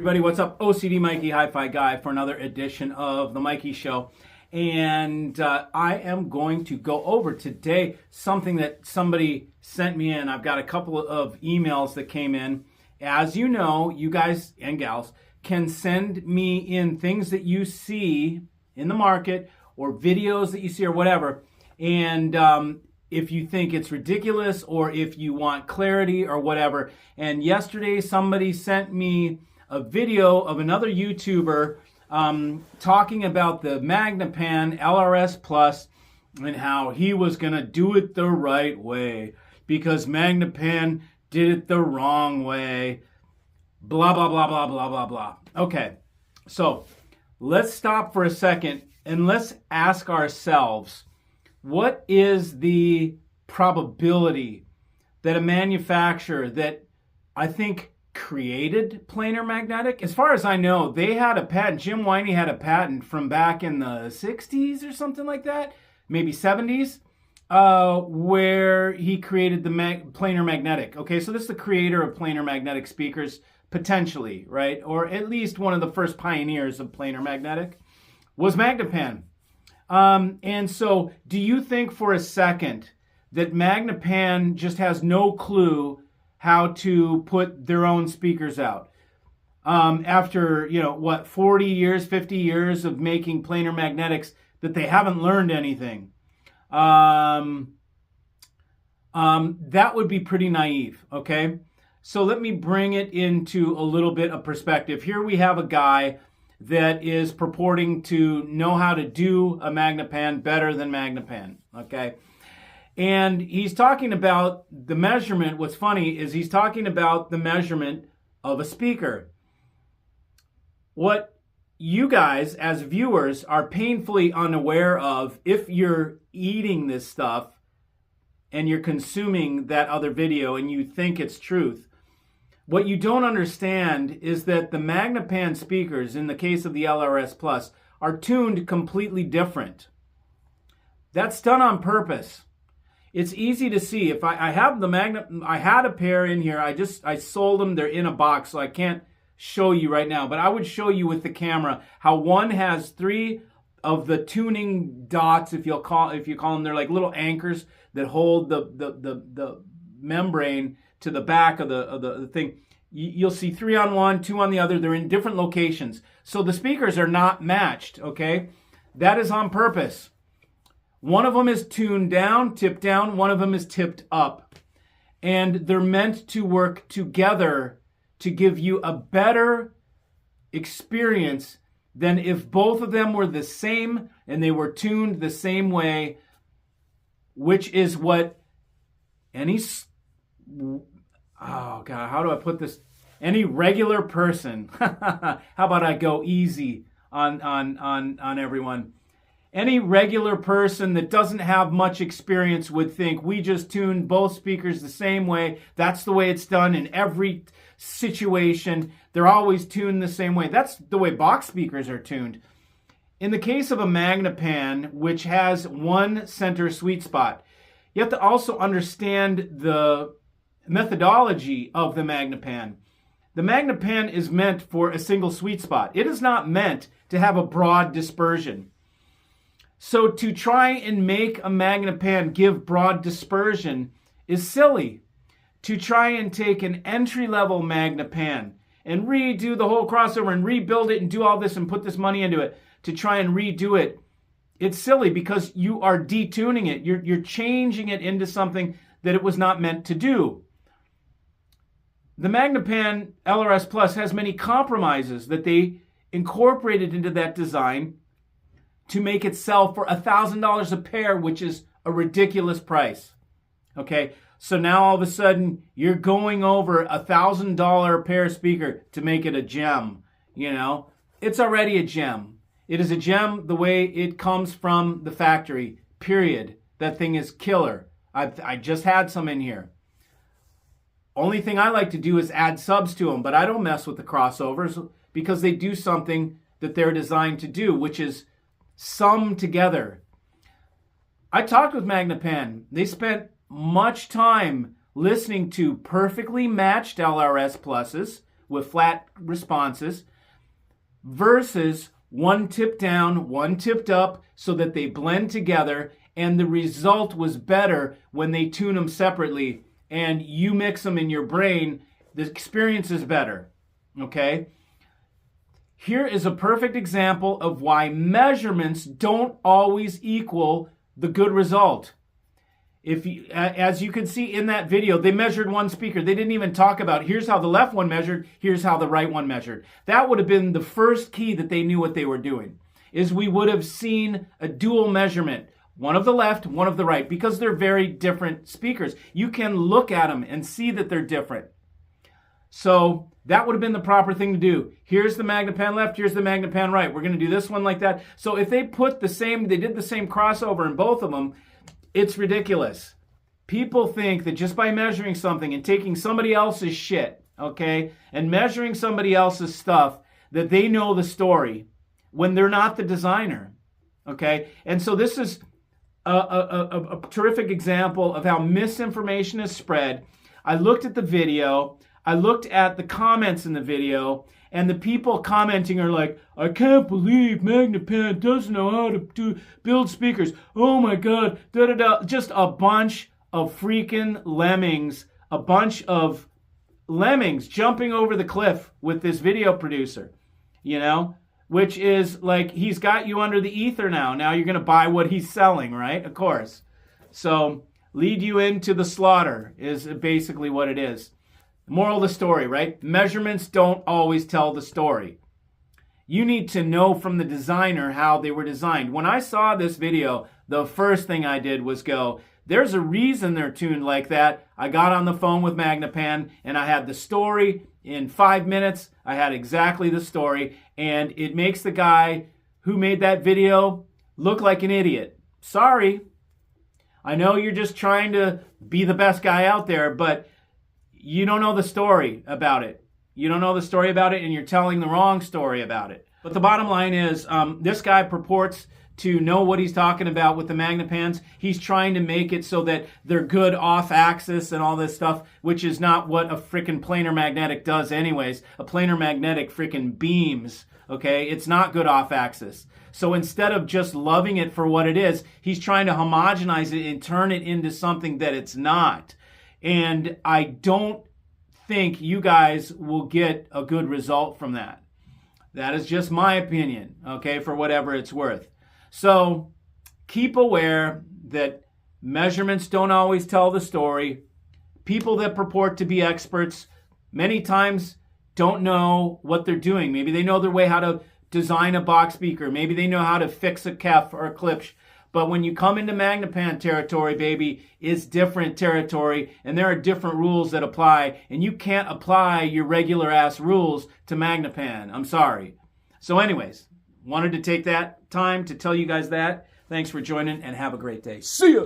Everybody, what's up? OCD Mikey, Hi-Fi Guy, for another edition of The Mikey Show. And I am going to go over today something that somebody sent me in. I've got a couple of emails that came in. As you know, you guys and gals can send me in things that you see in the market or videos that you see or whatever. And if you think it's ridiculous or if you want clarity or whatever. And yesterday somebody sent me a video of another YouTuber talking about the Magnepan LRS Plus and how he was going to do it the right way because Magnepan did it the wrong way. Blah, blah, blah, blah, blah, blah, blah. Okay, so let's stop for a second and let's ask ourselves, what is the probability that a manufacturer that I think created planar magnetic? As far as I know, they had a patent. Jim Winey had a patent from back in the 60s or something like that, maybe 70s, where he created the planar magnetic. Okay, so this is the creator of planar magnetic speakers, potentially, right? Or at least one of the first pioneers of planar magnetic was Magnepan. And so do you think for a second that Magnepan just has no clue how to put their own speakers out? After, 40 years, 50 years of making planar magnetics, that they haven't learned anything. That would be pretty naive, okay? So let me bring it into a little bit of perspective. Here we have a guy that is purporting to know how to do a Magnepan better than Magnepan, okay? And he's talking about the measurement. What's funny is he's talking about the measurement of a speaker. What you guys as viewers are painfully unaware of, if you're eating this stuff and you're consuming that other video and you think it's truth, what you don't understand is that the Magnepan speakers, in the case of the LRS Plus, are tuned completely different. That's done on purpose. It's easy to see. If I have the I had a pair in here. I sold them. They're in a box, so I can't show you right now. But I would show you with the camera how one has 3 of the tuning dots, if you call them. They're like little anchors that hold the membrane to the back of the thing. You'll see 3 on one, 2 on the other. They're in different locations. So the speakers are not matched, okay? That is on purpose. One of them is tuned down, tipped down. One of them is tipped up. And they're meant to work together to give you a better experience than if both of them were the same and they were tuned the same way, which is what any... Oh, God, how do I put this? Any regular person, how about I go easy on everyone? Any regular person that doesn't have much experience would think we just tune both speakers the same way. That's the way it's done in every situation. They're always tuned the same way. That's the way box speakers are tuned. In the case of a Magnepan, which has one center sweet spot, you have to also understand the methodology of the Magnepan. The Magnepan is meant for a single sweet spot. It is not meant to have a broad dispersion. So to try and make a Magnepan give broad dispersion is silly. To try and take an entry-level Magnepan and redo the whole crossover and rebuild it and do all this and put this money into it to try and redo it, it's silly because you are detuning it. You're changing it into something that it was not meant to do. The Magnepan LRS Plus has many compromises that they incorporated into that design to make it sell for $1,000 a pair, which is a ridiculous price. Okay, so now all of a sudden you're going over $1,000 pair speaker to make it a gem. It's already a gem. It is a gem the way it comes from the factory, period. That thing is killer. I just had some in here. Only thing I like to do is add subs to them, but I don't mess with the crossovers because they do something that they're designed to do, which is sum together. I talked with Magnepan. They spent much time listening to perfectly matched LRS pluses with flat responses versus one tipped down, one tipped up so that they blend together, and the result was better when they tune them separately and you mix them in your brain. The experience is better, okay? Here is a perfect example of why measurements don't always equal the good result. As you can see in that video, they measured one speaker. They didn't even talk about, here's how the left one measured, here's how the right one measured. That would have been the first key that they knew what they were doing, is we would have seen a dual measurement, one of the left, one of the right, because they're very different speakers. You can look at them and see that they're different. So that would have been the proper thing to do. Here's the Magnepan left, here's the Magnepan right. We're going to do this one like that. So if they did the same crossover in both of them, it's ridiculous. People think that just by measuring something and taking somebody else's shit, okay, and measuring somebody else's stuff, that they know the story when they're not the designer, okay? And so this is a terrific example of how misinformation is spread. I looked at the video, I looked at the comments in the video, and the people commenting are like, I can't believe Magnepan doesn't know how to build speakers. Oh my God, da-da-da. Just a bunch of freaking lemmings, a bunch of lemmings jumping over the cliff with this video producer, you know, which is like, he's got you under the ether now. Now you're going to buy what he's selling, right? Of course. So lead you into the slaughter is basically what it is. Moral of the story, right? Measurements don't always tell the story. You need to know from the designer how they were designed. When I saw this video, the first thing I did was go, there's a reason they're tuned like that. I got on the phone with Magnepan and I had the story. In 5 minutes, I had exactly the story, and it makes the guy who made that video look like an idiot. Sorry. I know you're just trying to be the best guy out there, but you don't know the story about it. You don't know the story about it, and you're telling the wrong story about it. But the bottom line is, this guy purports to know what he's talking about with the Magnepans. He's trying to make it so that they're good off-axis and all this stuff, which is not what a freaking planar magnetic does anyways. A planar magnetic freaking beams, okay? It's not good off-axis. So instead of just loving it for what it is, he's trying to homogenize it and turn it into something that it's not. And I don't think you guys will get a good result from that. That is just my opinion, okay, for whatever it's worth. So keep aware that measurements don't always tell the story. People that purport to be experts many times don't know what they're doing. Maybe they know their way how to design a box speaker. Maybe they know how to fix a kef or a klipsch. But when you come into Magnepan territory, baby, it's different territory, and there are different rules that apply, and you can't apply your regular ass rules to Magnepan. I'm sorry. So anyways, wanted to take that time to tell you guys that. Thanks for joining, and have a great day. See ya!